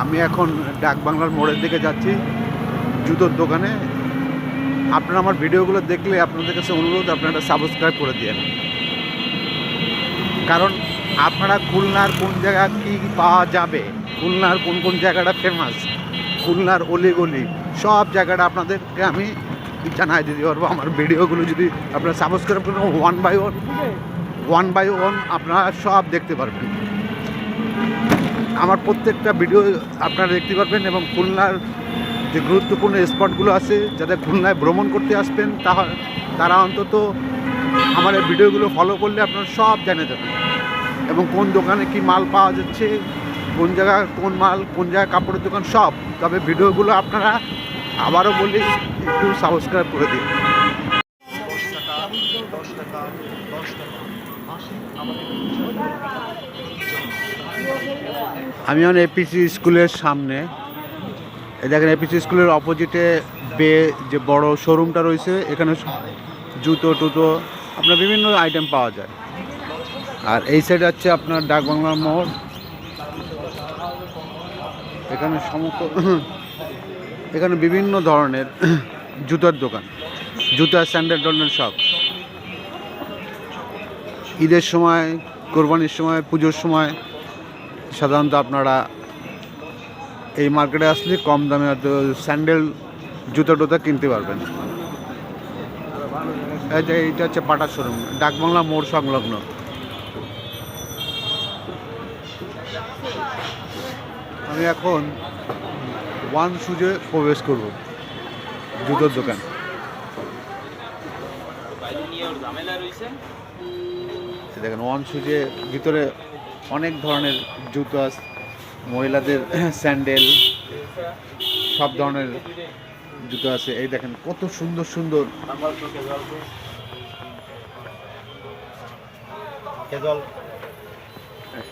আমি এখন ডাক বাংলার মোড়ের দিকে যাচ্ছি জুতোর দোকানে। আপনারা আমার ভিডিওগুলো দেখলে আপনাদের কাছে অনুরোধ আপনারা সাবস্ক্রাইব করে দিন, কারণ আপনারা খুলনার কোন জায়গা কী পাওয়া যাবে, খুলনার কোন কোন জায়গাটা ফেমাস, খুলনার অলিগলি সব জায়গাটা আপনাদেরকে আমি জানাই দিতে পারবো। আমার ভিডিওগুলো যদি আপনারা সাবস্ক্রাইব করেন ওয়ান বাই ওয়ান আপনারা সব দেখতে পারবেন। আমার প্রত্যেকটা ভিডিও আপনারা দেখতে পারবেন এবং খুলনার যে গুরুত্বপূর্ণ স্পটগুলো আছে, যাতে খুলনায় ভ্রমণ করতে আসবেন তারা অন্তত আমার এই ভিডিওগুলো ফলো করলে আপনারা সব জেনে যাবেন এবং কোন দোকানে কি মাল পাওয়া যাচ্ছে, কোন জায়গায় কোন মাল, কোন জায়গায় কাপড়ের দোকান সব। তবে ভিডিওগুলো আপনারা আবারও বলি একটু সাবস্ক্রাইব করে দিন। আমি এখন এপিসি স্কুলের সামনে, এই দেখেন এপিসি স্কুলের অপোজিটে যে বড় শোরুমটা রয়েছে, এখানে জুতো টুতো আপনার বিভিন্ন আইটেম পাওয়া যায়। আর এই সাইডে হচ্ছে আপনার ডাক বাংলার মোড়, এখানে এখানে বিভিন্ন ধরনের জুতার দোকান, জুতা স্যান্ডেল ধরনের সব। ঈদের সময়, কোরবানির সময়, পুজোর সময় সাধারণত আপনারা এই মার্কেটে আসলে কম দামে স্যান্ডেল জুতো টুতা কিনতে পারবেন। এইটা হচ্ছে পাটার শোরুম, ডাক বাংলা মোড় সংলগ্ন। আমি এখন ওয়ান শুজে প্রবেশ করব, জুতোর দোকান। দেখেন ওয়ান শুজে ভিতরে অনেক ধরনের জুতো আছে, মহিলাদের স্যান্ডেল সব ধরনের জুতো আছে। এই দেখেন কত সুন্দর সুন্দর ক্যাজুয়াল,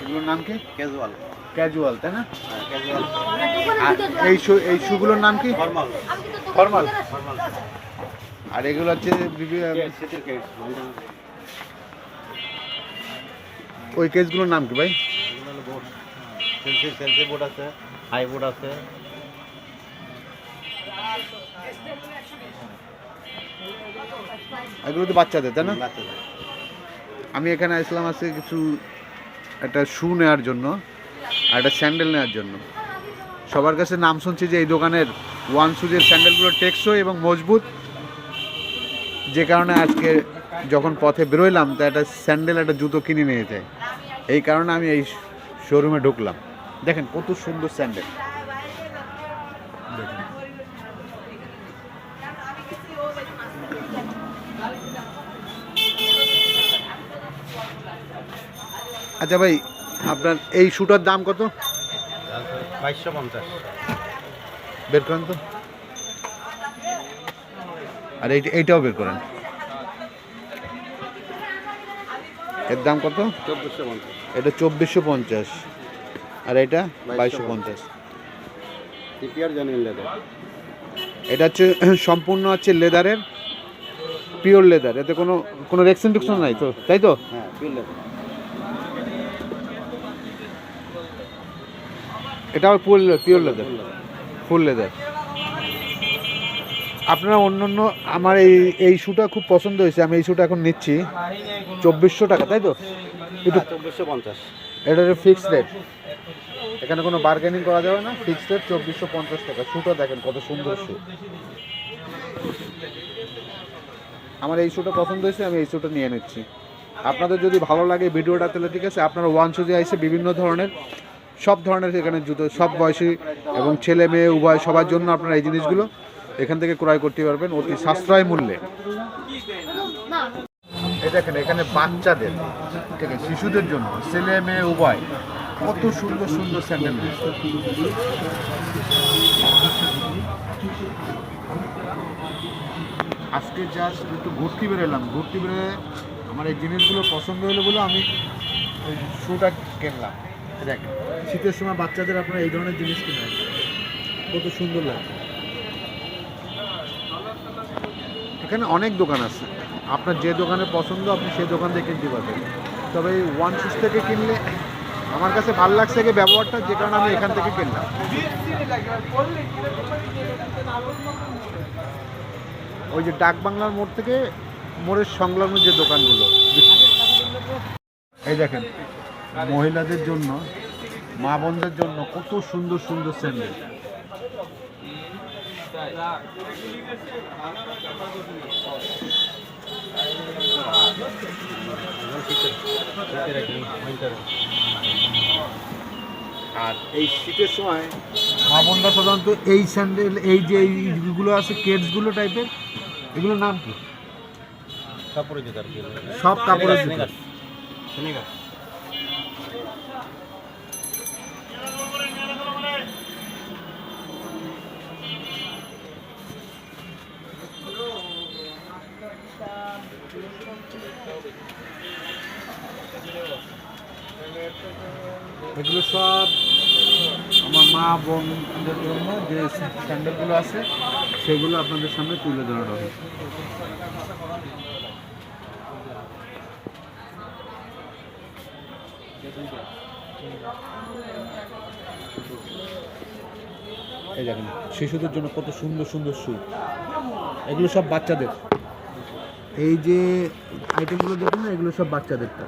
এগুলোর নাম কি? ক্যাজুয়াল, ক্যাজুয়াল তাই না? আর এই শুগুলোর নাম কি? ফর্মাল। আর এগুলো হচ্ছে ওই কেসগুলোর নাম কি ভাই? সেলসি বোর্ড আছে, হাই বোর্ড আছে। এগুলো তো বাচ্চাদের তাই না? আমি এখানে আসলাম আছে কিছু একটা শু নেওয়ার জন্য আর একটা স্যান্ডেল নেওয়ার জন্য। সবার কাছে নাম শুনছি যে এই দোকানের ওয়ান শুজের স্যান্ডেলগুলো টেকসই এবং মজবুত, যে কারণে আজকে যখন পথে বেরোইলাম তা একটা স্যান্ডেল একটা জুতো কিনে নিয়ে যায়। এই কারণে আমি এই শোরুমে ঢুকলাম। দেখেন কত সুন্দর স্যান্ডেল। আচ্ছা ভাই, আপনার এই শুটার দাম কত? 2250। বের করেন তো। আর এইটাও বের করেন। এর দাম কত? 2450। এটা 2450 আর এটা 2250। Pure genuine leather. এটা হচ্ছে সম্পূর্ণ হচ্ছে লেদারের, পিওর লেদার, এতে কোনো রেকশন টেকশন নাই তো, তাই তো? হ্যাঁ, পিওর লেদার। এটাও পিওর লেদার, ফুল লেদার। আপনারা অন্য আমার এই শুটা খুব পছন্দ হয়েছে, আমি এই শুটা এখন নিচ্ছি 2400 টাকা, তাই তো? এটা 2450। এটা ফিক্সড রেট, এখানে কোনো বার্গেনিং করা যাবে না, ফিক্সড রেট 2450 টাকা। শুটা দেখেন কত সুন্দর শু। আমার এই শুটা পছন্দ হয়েছে, আমি এই শুটা নিয়ে নিচ্ছি। আপনাদের যদি ভালো লাগে ভিডিওটা তাহলে ঠিক আছে, আপনারা ওয়ান শুজে এসে বিভিন্ন ধরনের সব ধরনের এখানে জুতো, সব বয়সী এবং ছেলে মেয়ে উভয় সবার জন্য আপনারা এই জিনিসগুলো এখান থেকে ক্রয় করতে পারবেন অতি সাশ্রয় মূল্যে। এই দেখেন এখানে বাচ্চাদের, ঠিক আছে, শিশুদের জন্য, ছেলে মেয়ে উভয় কত সুন্দর সুন্দর স্যান্ডেল। আজকে জাস্ট একটু ঘুরতে বেরোলাম, ঘুরতে বেরোয় আমার এই জিনিসগুলো পছন্দ হলো বলে আমি ওই শুটা কিনলাম। দেখেন শীতের সময় বাচ্চাদের আপনারা এই ধরনের জিনিস কিনবেন, কত সুন্দর লাগছে। এখানে অনেক দোকান আছে, আপনার যে দোকানে পছন্দ আপনি সেই দোকান থেকে কিনতে পারবেন। তবে এই ওয়ান শুজ থেকে কিনলে আমার কাছে ভালো লাগছে কি ব্যবহারটা, যে কারণে আমি এখান থেকে কিনলাম। ওই যে ডাক বাংলার মোড় থেকে মোড়ের সংলগ্ন যে দোকানগুলো, এই দেখেন মহিলাদের জন্য, মা বোনদের জন্য কত সুন্দর সুন্দর স্যান্ডেল। আর এই শীতের সময় মা বোনরা সাধারণত এই স্যান্ডেল, এই যে এইগুলো আছে কেডসগুলো টাইপের, এগুলোর নাম কি? কাপড়ের জুতো আর কি। সব কাপড়ের জুতো। স্নিকার। এগুলো সব আমার মা বোনদের জন্য যে স্যান্ডেলগুলো আছে সেগুলো আপনাদের সামনে তুলে ধরা হবে। এই দেখেন শিশুদের জন্য কত সুন্দর সুন্দর শু, এগুলো সব বাচ্চাদের। এই যে আইটেমগুলো দেখুন না, এগুলো সব বাচ্চাদেরটা।